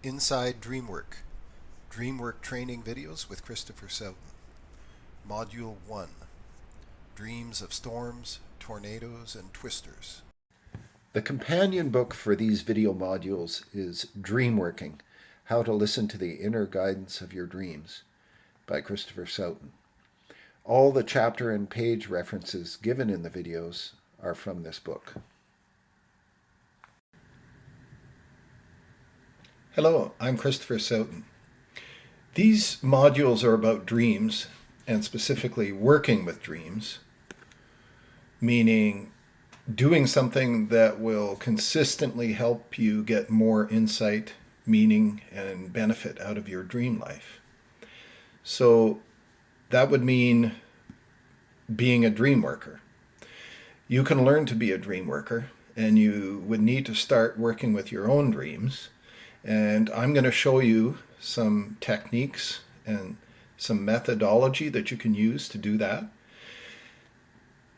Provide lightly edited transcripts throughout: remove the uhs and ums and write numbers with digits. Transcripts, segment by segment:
Inside Dreamwork, Dreamwork Training Videos with Christopher Sowton. Module 1, Dreams of Storms, Tornadoes, and Twisters. The companion book for these video modules is Dreamworking, How to Listen to the Inner Guidance of Your Dreams by Christopher Sowton. All the chapter and page references given in the videos are from this book. Hello, I'm Christopher Sowton. These modules are about dreams, and specifically working with dreams, meaning doing something that will consistently help you get more insight, meaning, and benefit out of your dream life. So that would mean being a dream worker. You can learn to be a dream worker, and you would need to start working with your own dreams. And I'm going to show you some techniques and some methodology that you can use to do that.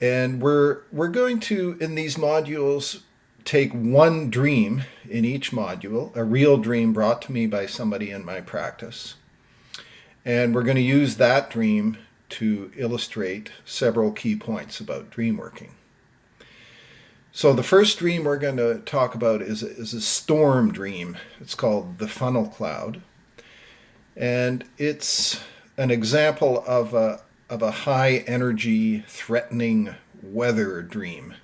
And we're going to, in these modules, take one dream in each module, a real dream brought to me by somebody in my practice. And we're going to use that dream to illustrate several key points about dream working. So the first dream we're going to talk about is a storm dream. It's called the funnel cloud. And it's an example of a high energy, threatening weather dream.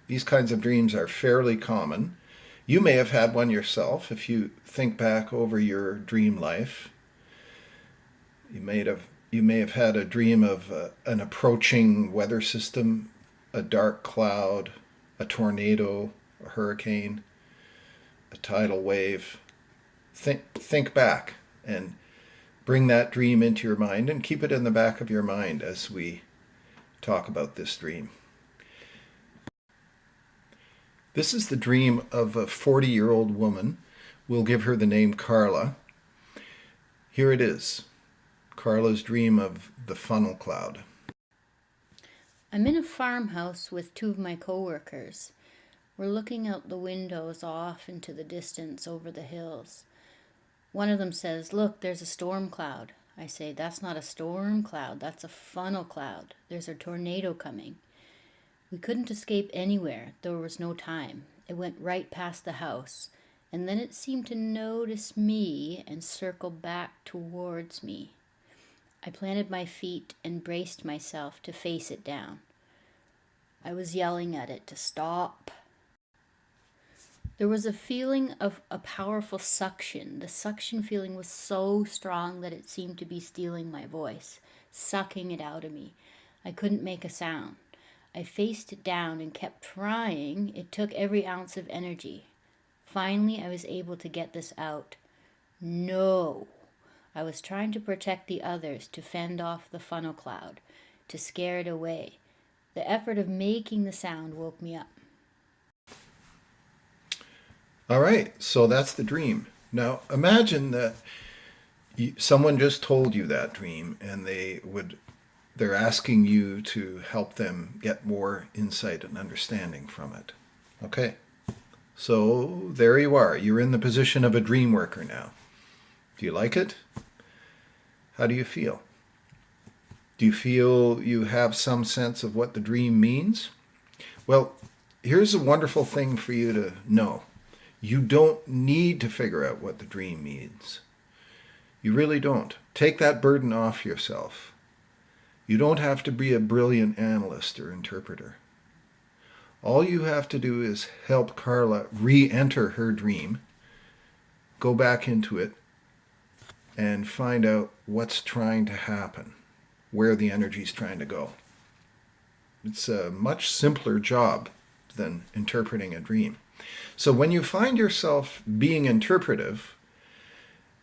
These kinds of dreams are fairly common. You may have had one yourself if you think back over your dream life. You may have had a dream of an approaching weather system, a dark cloud, a tornado, a hurricane, a tidal wave. Think back and bring that dream into your mind and keep it in the back of your mind as we talk about this dream. This is the dream of a 40-year-old woman. We'll give her the name Carla. Here it is, Carla's dream of the funnel cloud. I'm in a farmhouse with two of my coworkers. We're looking out the windows off into the distance over the hills. One of them says, "Look, there's a storm cloud." I say, "That's not a storm cloud, that's a funnel cloud. There's a tornado coming." We couldn't escape anywhere. There was no time. It went right past the house, and then it seemed to notice me and circle back towards me. I planted my feet and braced myself to face it down. I was yelling at it to stop. There was a feeling of a powerful suction. The suction feeling was so strong that it seemed to be stealing my voice, sucking it out of me. I couldn't make a sound. I faced it down and kept trying. It took every ounce of energy. Finally, I was able to get this out. No. I was trying to protect the others, to fend off the funnel cloud, to scare it away. The effort of making the sound woke me up. All right, so that's the dream. Now imagine that someone just told you that dream and they're asking you to help them get more insight and understanding from it. Okay, so there you are. You're in the position of a dream worker now. Do you like it? How do you feel? Do you feel you have some sense of what the dream means? Well, here's a wonderful thing for you to know. You don't need to figure out what the dream means. You really don't. Take that burden off yourself. You don't have to be a brilliant analyst or interpreter. All you have to do is help Carla re-enter her dream, go back into it, and find out what's trying to happen, where the energy's trying to go. It's a much simpler job than interpreting a dream. So when you find yourself being interpretive,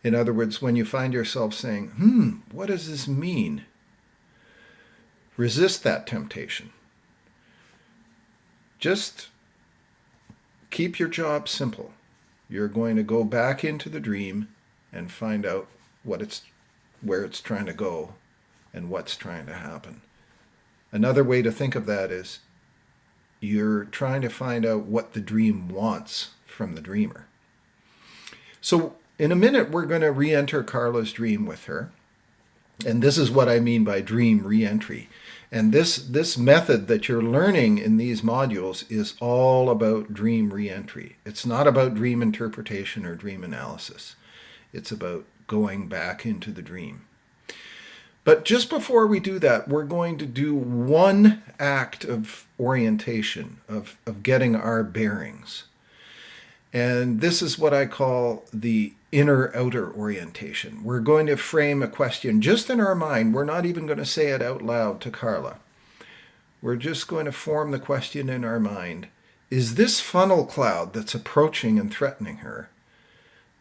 in other words, when you find yourself saying, what does this mean? Resist that temptation. Just keep your job simple. You're going to go back into the dream and find out where it's trying to go and what's trying to happen. Another way to think of that is you're trying to find out what the dream wants from the dreamer. So in a minute, we're going to re-enter Carla's dream with her. And this is what I mean by dream re-entry. And this method that you're learning in these modules is all about dream re-entry. It's not about dream interpretation or dream analysis. It's about going back into the dream. But just before we do that, we're going to do one act of orientation, of getting our bearings. And this is what I call the inner-outer orientation. We're going to frame a question just in our mind. We're not even going to say it out loud to Carla. We're just going to form the question in our mind. Is this funnel cloud that's approaching and threatening her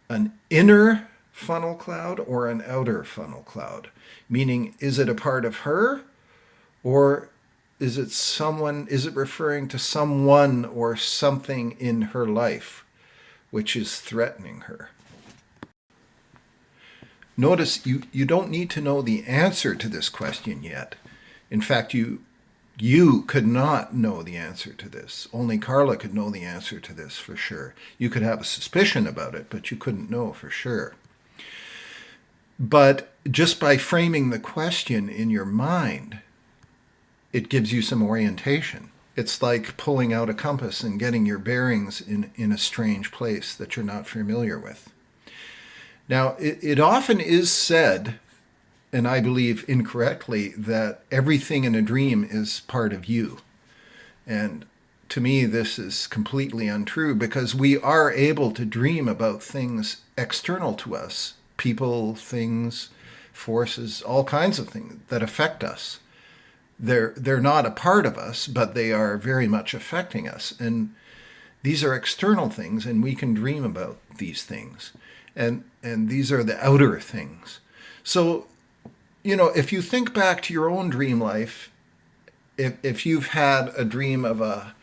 an inner funnel cloud or an outer funnel cloud? Meaning, is it a part of her, or is it referring to someone or something in her life which is threatening her? Notice you don't need to know the answer to this question yet. In fact, you could not know the answer to this. Only Carla could know the answer to this for sure. You could have a suspicion about it, but you couldn't know for sure. But just by framing the question in your mind, it gives you some orientation. It's like pulling out a compass and getting your bearings in a strange place that you're not familiar with. Now, it often is said, and I believe incorrectly, that everything in a dream is part of you. And to me, this is completely untrue, because we are able to dream about things external to us, people, things, forces, all kinds of things that affect us. They're not a part of us, but they are very much affecting us. And these are external things, and we can dream about these things. And these are the outer things. So, if you think back to your own dream life, if you've had a dream of an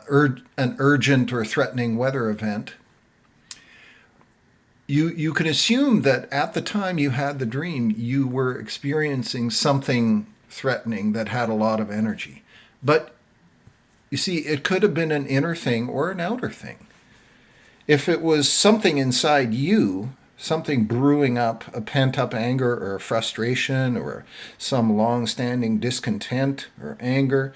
urgent or threatening weather event, you can assume that at the time you had the dream, you were experiencing something threatening that had a lot of energy. But you see, it could have been an inner thing or an outer thing. If it was something inside you, something brewing up, a pent-up anger or frustration or some long-standing discontent or anger,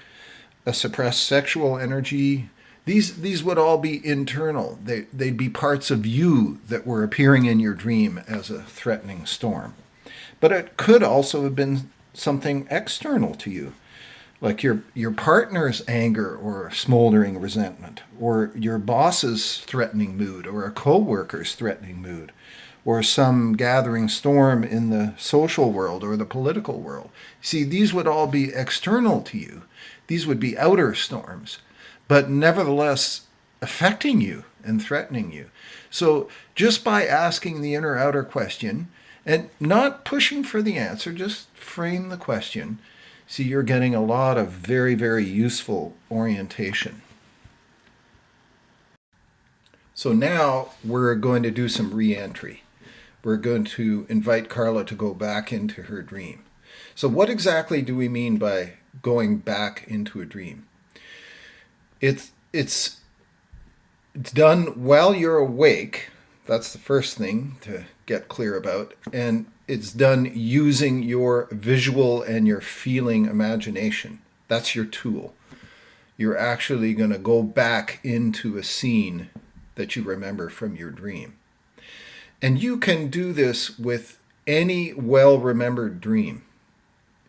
a suppressed sexual energy, these would all be internal. They'd be parts of you that were appearing in your dream as a threatening storm. But it could also have been something external to you, like your partner's anger or smoldering resentment, or your boss's threatening mood, or a co-worker's threatening mood, or some gathering storm in the social world or the political world. See, these would all be external to you. These would be outer storms, but nevertheless affecting you and threatening you. So just by asking the inner-outer question and not pushing for the answer, just frame the question, see, you're getting a lot of very, very useful orientation. So now we're going to do some re-entry. We're going to invite Carla to go back into her dream. So what exactly do we mean by going back into a dream? It's done while you're awake. That's the first thing to get clear about. And it's done using your visual and your feeling imagination. That's your tool. You're actually going to go back into a scene that you remember from your dream. And you can do this with any well-remembered dream,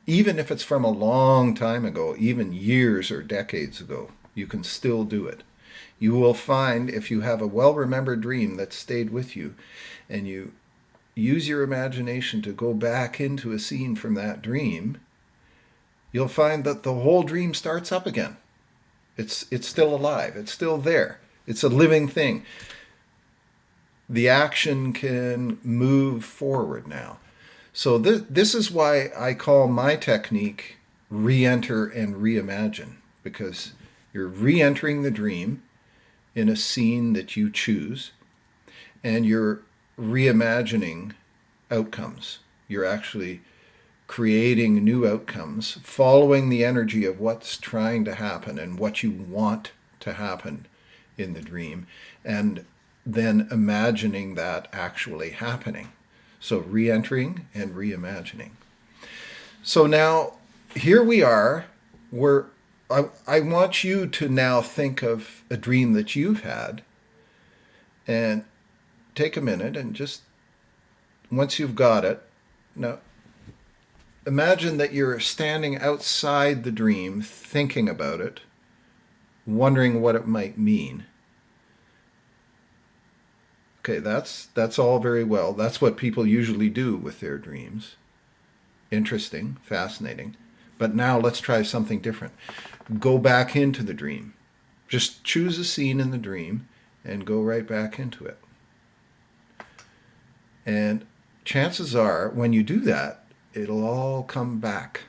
even if it's from a long time ago, even years or decades ago. You can still do it. You will find, if you have a well-remembered dream that stayed with you, and you use your imagination to go back into a scene from that dream, you'll find that the whole dream starts up again. It's still alive. It's still there. It's a living thing. The action can move forward now. So this is why I call my technique re-enter and reimagine, because you're re-entering the dream in a scene that you choose, and you're reimagining outcomes. You're actually creating new outcomes, following the energy of what's trying to happen and what you want to happen in the dream, and than imagining that actually happening. So re-entering and reimagining. So now here we are. I want you to now think of a dream that you've had and take a minute and just, once you've got it, now imagine that you're standing outside the dream thinking about it, wondering what it might mean. Okay, that's all very well. That's what people usually do with their dreams. Interesting, fascinating. But now let's try something different. Go back into the dream. Just choose a scene in the dream and go right back into it. And chances are, when you do that, it'll all come back.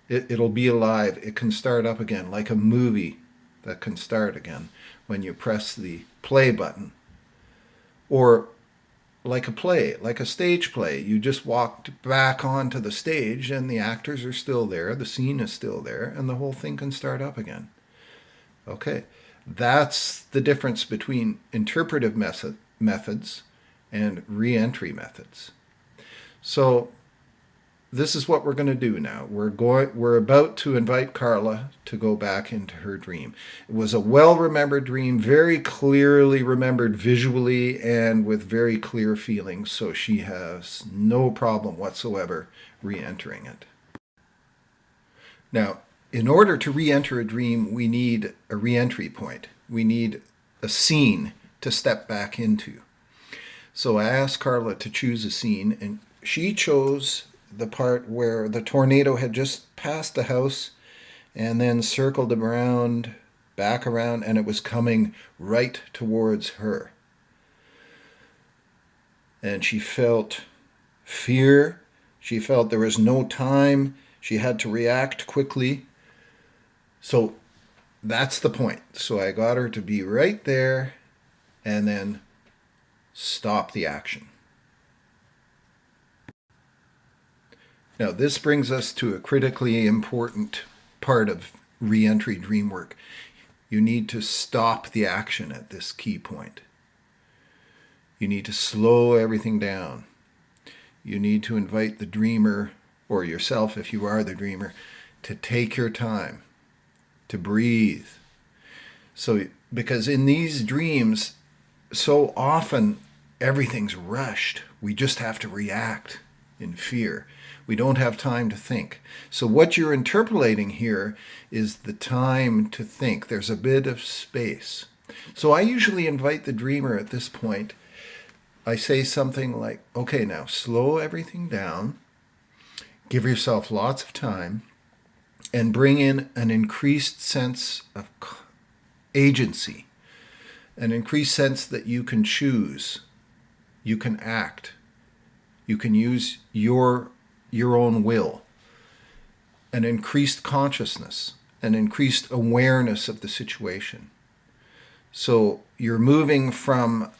It'll be alive. It can start up again, like a movie that can start again when you press the play button. Or like a play, like a stage play. You just walked back onto the stage and the actors are still there, the scene is still there, and the whole thing can start up again. Okay, that's the difference between interpretive methods and re-entry methods. So this is what we're going to do now. We're about to invite Carla to go back into her dream. It was a well-remembered dream, very clearly remembered visually and with very clear feelings, so she has no problem whatsoever re-entering it. Now, in order to re-enter a dream, we need a re-entry point. We need a scene to step back into. So I asked Carla to choose a scene, and she chose the part where the tornado had just passed the house and then circled around, back around, and it was coming right towards her. And she felt fear. She felt there was no time. She had to react quickly. So that's the point. So I got her to be right there and then stop the action. Now, this brings us to a critically important part of re-entry dream work. You need to stop the action at this key point. You need to slow everything down. You need to invite the dreamer, or yourself if you are the dreamer, to take your time, to breathe. So, because in these dreams, so often everything's rushed. We just have to react in fear. We don't have time to think. So what you're interpolating here is the time to think. There's a bit of space. So I usually invite the dreamer at this point. I say something like, okay, now slow everything down, give yourself lots of time, and bring in an increased sense of agency, an increased sense that you can choose, you can act, you can use your own will, an increased consciousness, an increased awareness of the situation. So you're moving from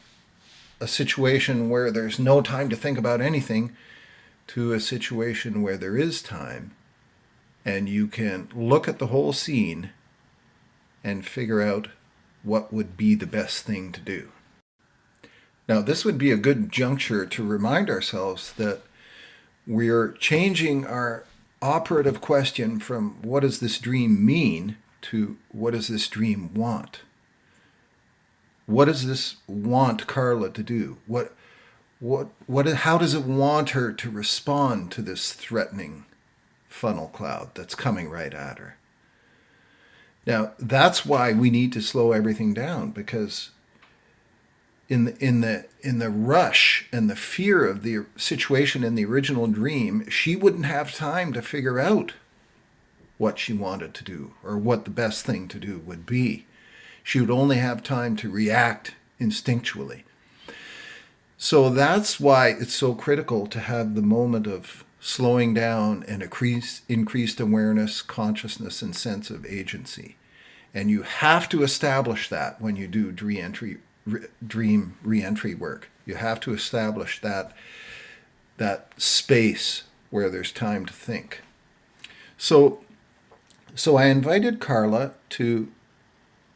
a situation where there's no time to think about anything to a situation where there is time, and you can look at the whole scene and figure out what would be the best thing to do. Now, this would be a good juncture to remind ourselves that we're changing our operative question from what does this dream mean to what does this dream want? What does this want Carla to do? How does it want her to respond to this threatening funnel cloud that's coming right at her? Now, that's why we need to slow everything down, because in the rush and the fear of the situation in the original dream, she wouldn't have time to figure out what she wanted to do or what the best thing to do would be. She would only have time to react instinctually. So that's why it's so critical to have the moment of slowing down and increased awareness, consciousness, and sense of agency. And you have to establish that when you do dream re-entry work. You have to establish that space where there's time to think. So I invited Carla to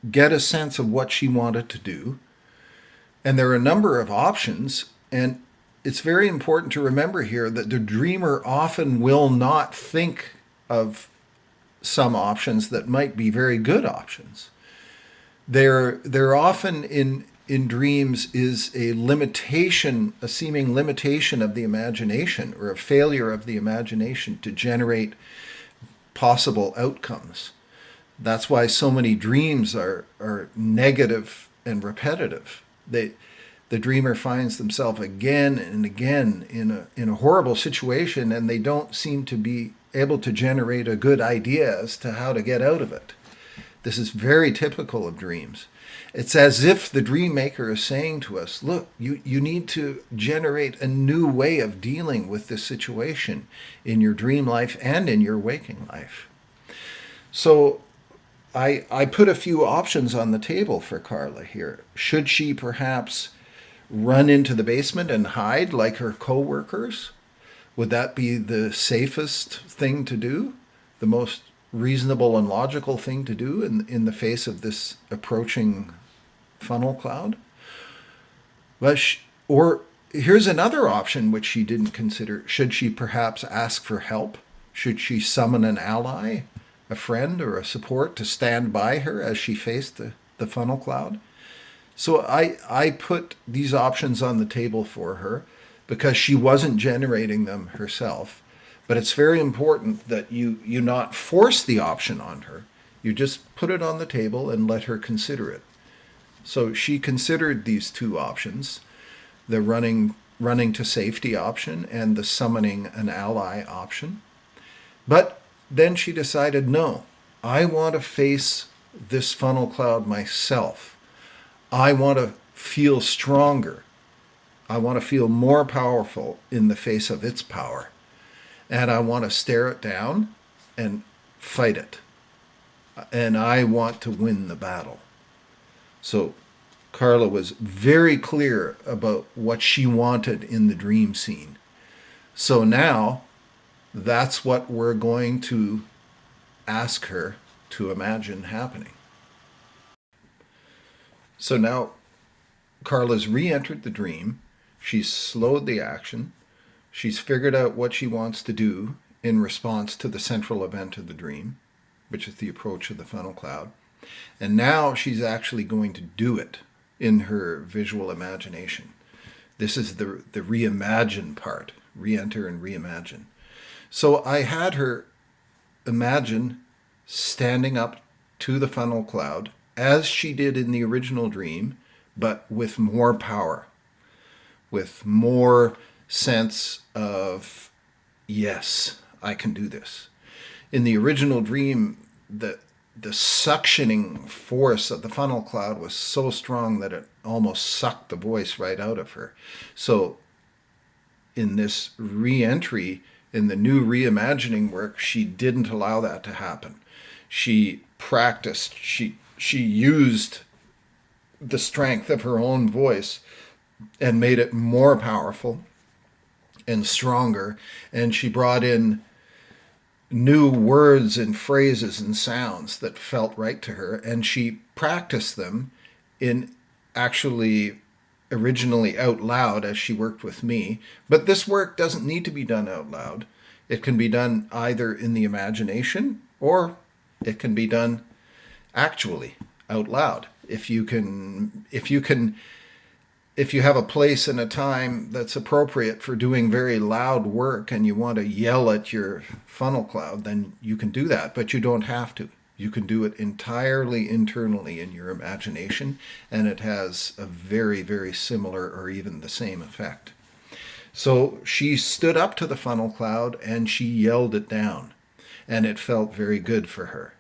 get a sense of what she wanted to do. And there are a number of options, and it's very important to remember here that the dreamer often will not think of some options that might be very good options. There often in dreams is a limitation, a seeming limitation of the imagination, or a failure of the imagination to generate possible outcomes. That's why so many dreams are negative and repetitive. The dreamer finds themselves again and again in a horrible situation, and they don't seem to be able to generate a good idea as to how to get out of it. This is very typical of dreams. It's as if the dream maker is saying to us, look, you need to generate a new way of dealing with this situation in your dream life and in your waking life. So I put a few options on the table for Carla here. Should she perhaps run into the basement and hide like her coworkers? Would that be the safest thing to do? The most reasonable and logical thing to do in the face of this approaching funnel cloud? Or here's another option which she didn't consider. Should she perhaps ask for help? Should she summon an ally, a friend, or a support to stand by her as she faced the funnel cloud? So I put these options on the table for her because she wasn't generating them herself. But it's very important that you not force the option on her. You just put it on the table and let her consider it. So she considered these two options, the running to safety option and the summoning an ally option. But then she decided, no, I want to face this funnel cloud myself. I want to feel stronger. I want to feel more powerful in the face of its power. And I want to stare it down and fight it. And I want to win the battle. So Carla was very clear about what she wanted in the dream scene. So now that's what we're going to ask her to imagine happening. So now Carla's re-entered the dream. She's slowed the action. She's figured out what she wants to do in response to the central event of the dream, which is the approach of the funnel cloud. And now she's actually going to do it in her visual imagination. This is the reimagine part, re-enter and reimagine. So I had her imagine standing up to the funnel cloud as she did in the original dream, but with more power, with more sense of, yes, I can do this. In the original dream, the suctioning force of the funnel cloud was so strong that it almost sucked the voice right out of her. So in this re-entry, in the new reimagining work, she didn't allow that to happen. She practiced, she used the strength of her own voice and made it more powerful and stronger, and she brought in new words and phrases and sounds that felt right to her, and she practiced them in actually originally out loud as she worked with me. But this work doesn't need to be done out loud. It can be done either in the imagination or it can be done actually out loud. If you have a place and a time that's appropriate for doing very loud work and you want to yell at your funnel cloud, then you can do that, but you don't have to. You can do it entirely internally in your imagination, and it has a very, very similar or even the same effect. So she stood up to the funnel cloud and she yelled it down, and it felt very good for her.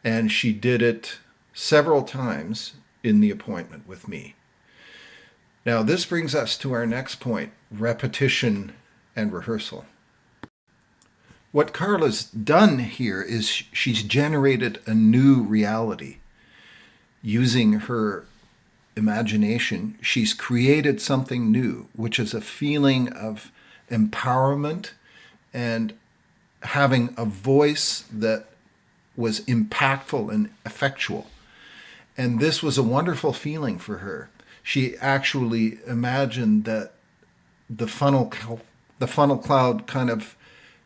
And she did it several times in the appointment with me. Now, this brings us to our next point, repetition and rehearsal. What Carla's done here is she's generated a new reality. Using her imagination, she's created something new, which is a feeling of empowerment and having a voice that was impactful and effectual. And this was a wonderful feeling for her. she actually imagined that the funnel cloud kind of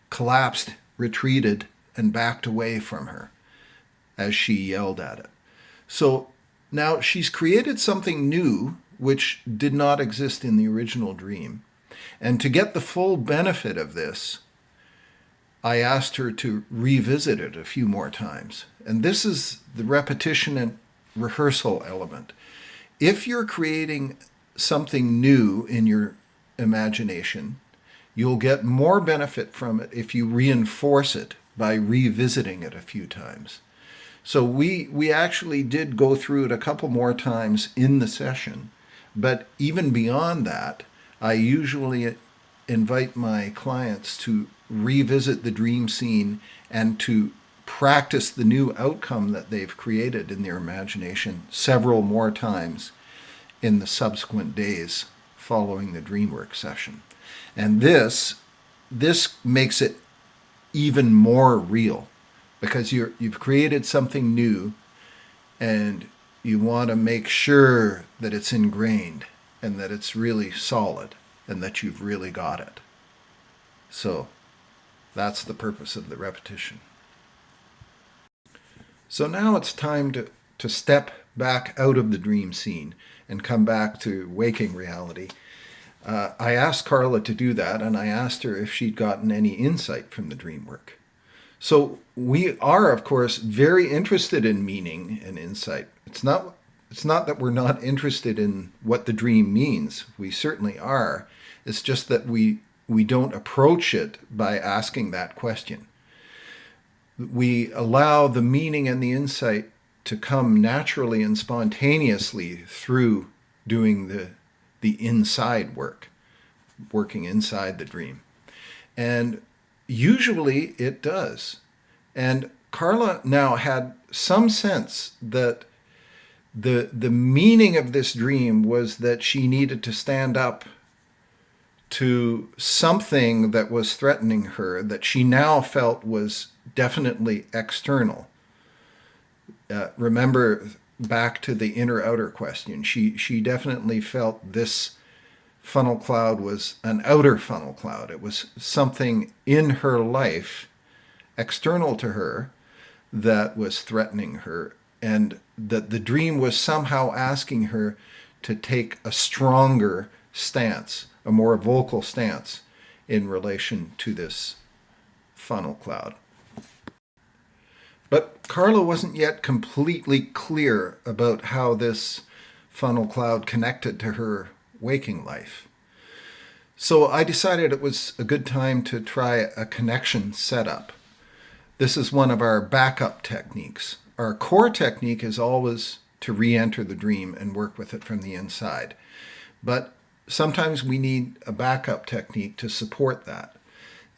collapsed, retreated, and backed away from her as she yelled at it. So now she's created something new which did not exist in the original dream. And to get the full benefit of this, I asked her to revisit it a few more times. And this is the repetition and rehearsal element. If you're creating something new in your imagination, you'll get more benefit from it if you reinforce it by revisiting it a few times. So we actually did go through it a couple more times in the session, but even beyond that, I usually invite my clients to revisit the dream scene and to practice the new outcome that they've created in their imagination several more times in the subsequent days following the dreamwork session. And this makes it even more real, because you've created something new and you want to make sure that it's ingrained and that it's really solid and that you've really got it. So that's the purpose of the repetition. So now it's time to step back out of the dream scene and come back to waking reality. I asked Carla to do that, and I asked her if she'd gotten any insight from the dream work. So we are, of course, very interested in meaning and insight. It's not that we're not interested in what the dream means. We certainly are. It's just that we don't approach it by asking that question. We allow the meaning and the insight to come naturally and spontaneously through doing the inside work, working inside the dream. And usually it does. And Carla now had some sense that the meaning of this dream was that she needed to stand up to something that was threatening her, that she now felt was definitely external. Remember back to the inner-outer question. She definitely felt this funnel cloud was an outer funnel cloud. It was something in her life, external to her, that was threatening her, and that the dream was somehow asking her to take a stronger stance, a more vocal stance in relation to this funnel cloud. But Carla wasn't yet completely clear about how this funnel cloud connected to her waking life. So I decided it was a good time to try a connection setup. This is one of our backup techniques. Our core technique is always to re-enter the dream and work with it from the inside. But sometimes we need a backup technique to support that.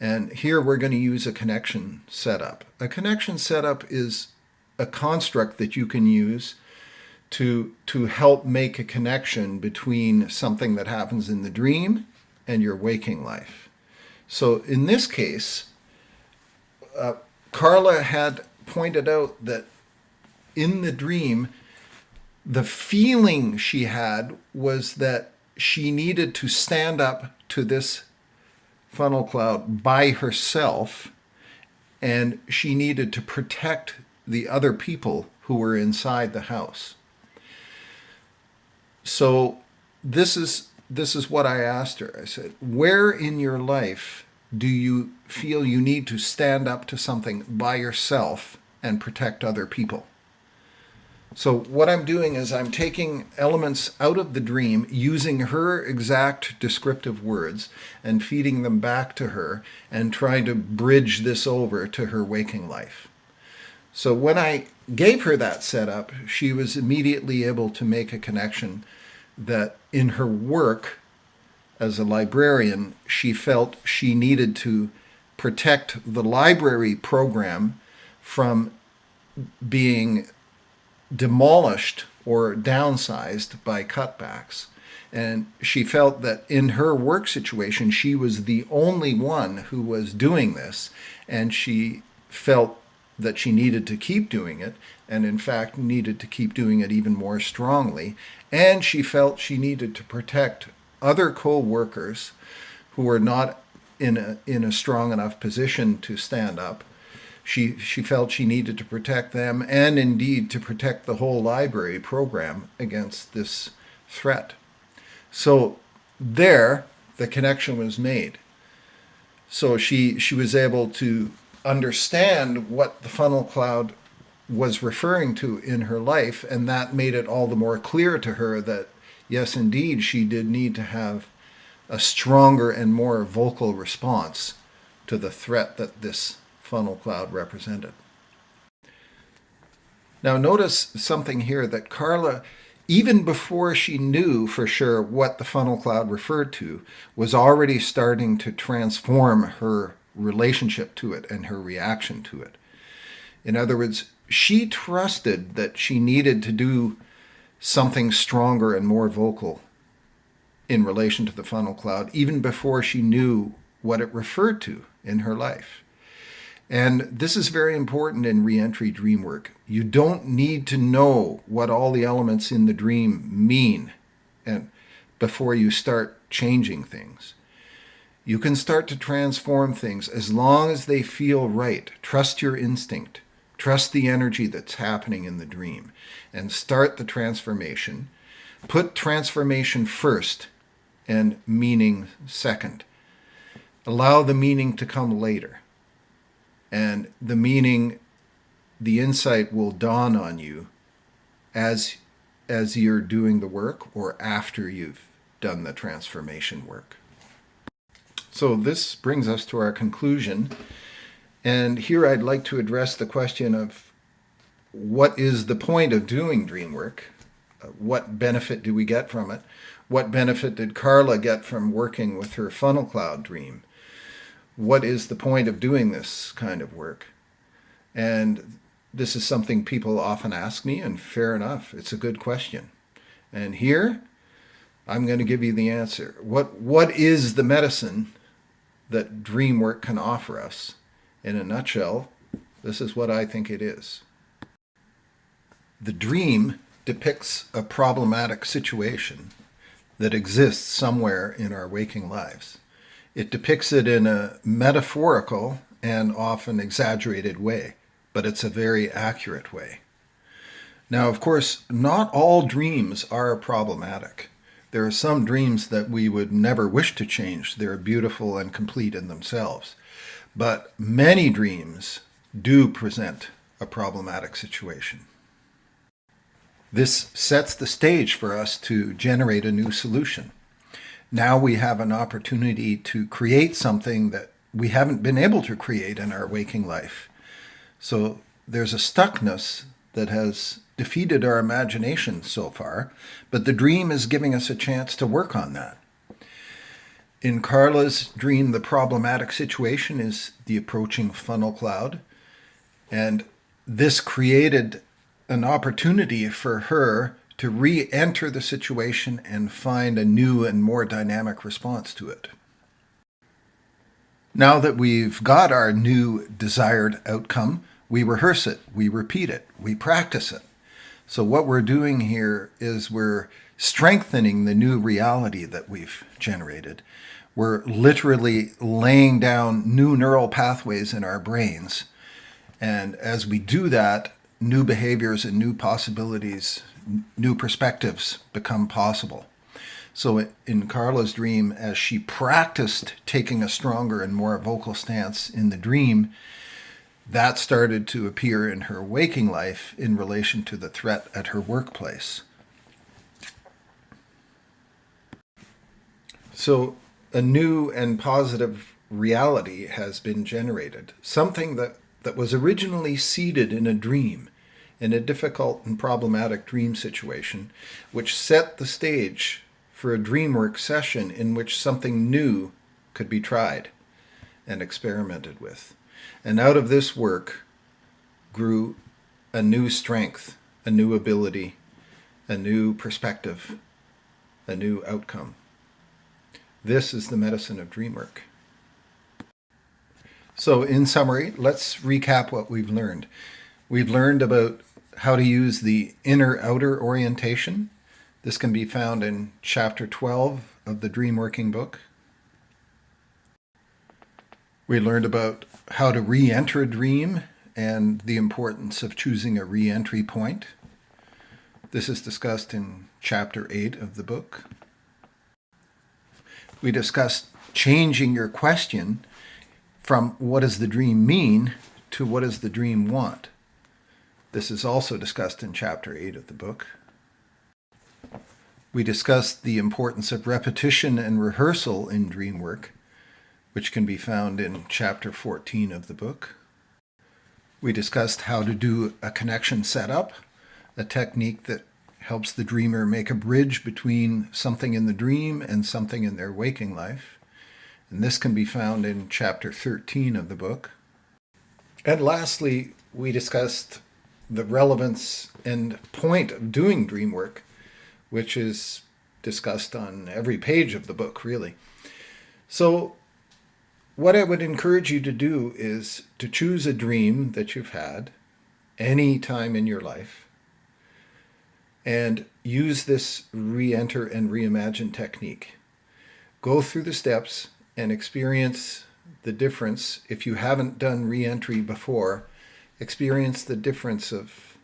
And here we're going to use a connection setup. A connection setup is a construct that you can use to help make a connection between something that happens in the dream and your waking life. So in this case, Carla had pointed out that in the dream, the feeling she had was that she needed to stand up to this funnel cloud by herself, and she needed to protect the other people who were inside the house. So this is what I asked her. I said, where in your life do you feel you need to stand up to something by yourself and protect other people? So what I'm doing is I'm taking elements out of the dream, using her exact descriptive words and feeding them back to her and trying to bridge this over to her waking life. So when I gave her that setup, she was immediately able to make a connection that in her work as a librarian, she felt she needed to protect the library program from being demolished or downsized by cutbacks. And she felt that in her work situation, she was the only one who was doing this, and she felt that she needed to keep doing it, and in fact needed to keep doing it even more strongly. And she felt she needed to protect other co-workers who were not in a strong enough position to stand up. She felt she needed to protect them, and indeed to protect the whole library program against this threat. So there, the connection was made. So she was able to understand what the funnel cloud was referring to in her life, and that made it all the more clear to her that, yes, indeed, she did need to have a stronger and more vocal response to the threat that this funnel cloud represented. Now notice something here, that Carla, even before she knew for sure what the funnel cloud referred to, was already starting to transform her relationship to it and her reaction to it. In other words, she trusted that she needed to do something stronger and more vocal in relation to the funnel cloud, even before she knew what it referred to in her life. And this is very important in re-entry dream work. You don't need to know what all the elements in the dream mean and before you start changing things. You can start to transform things as long as they feel right. Trust your instinct. Trust the energy that's happening in the dream and start the transformation. Put transformation first and meaning second. Allow the meaning to come later. And the meaning, the insight will dawn on you as you're doing the work or after you've done the transformation work. So this brings us to our conclusion. And here I'd like to address the question of what is the point of doing dream work? What benefit do we get from it? What benefit did Carla get from working with her funnel cloud dream? What is the point of doing this kind of work? And this is something people often ask me, and fair enough, it's a good question. And here, I'm going to give you the answer. What is the medicine that dream work can offer us? In a nutshell, this is what I think it is. The dream depicts a problematic situation that exists somewhere in our waking lives. It depicts it in a metaphorical and often exaggerated way, but it's a very accurate way. Now, of course, not all dreams are problematic. There are some dreams that we would never wish to change. They're beautiful and complete in themselves. But many dreams do present a problematic situation. This sets the stage for us to generate a new solution. Now we have an opportunity to create something that we haven't been able to create in our waking life. So there's a stuckness that has defeated our imagination so far, but the dream is giving us a chance to work on that. In Carla's dream, the problematic situation is the approaching funnel cloud, and this created an opportunity for her to re-enter the situation and find a new and more dynamic response to it. Now that we've got our new desired outcome, we rehearse it, we repeat it, we practice it. So what we're doing here is we're strengthening the new reality that we've generated. We're literally laying down new neural pathways in our brains. And as we do that, new behaviors and new possibilities, new perspectives become possible. So in Carla's dream, as she practiced taking a stronger and more vocal stance in the dream, that started to appear in her waking life in relation to the threat at her workplace. So a new and positive reality has been generated, something that was originally seeded in a dream, in a difficult and problematic dream situation, which set the stage for a DreamWork session in which something new could be tried and experimented with. And out of this work grew a new strength, a new ability, a new perspective, a new outcome. This is the medicine of DreamWork. So in summary, let's recap what we've learned. We've learned about how to use the inner-outer orientation. This can be found in chapter 12 of the Dreamworking book. We learned about how to re-enter a dream and the importance of choosing a re-entry point. This is discussed in chapter 8 of the book. We discussed changing your question from what does the dream mean to what does the dream want. This is also discussed in chapter 8 of the book. We discussed the importance of repetition and rehearsal in dream work, which can be found in chapter 14 of the book. We discussed how to do a connection setup, a technique that helps the dreamer make a bridge between something in the dream and something in their waking life. And this can be found in chapter 13 of the book. And lastly, we discussed the relevance and point of doing dream work, which is discussed on every page of the book, really. So what I would encourage you to do is to choose a dream that you've had any time in your life and use this re-enter and reimagine technique. Go through the steps and experience the difference. If you haven't done re-entry before, experience the difference of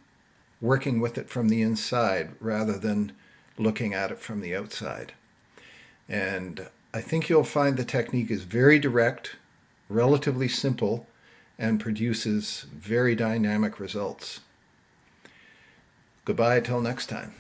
working with it from the inside rather than looking at it from the outside. And I think you'll find the technique is very direct, relatively simple, and produces very dynamic results. Goodbye till next time.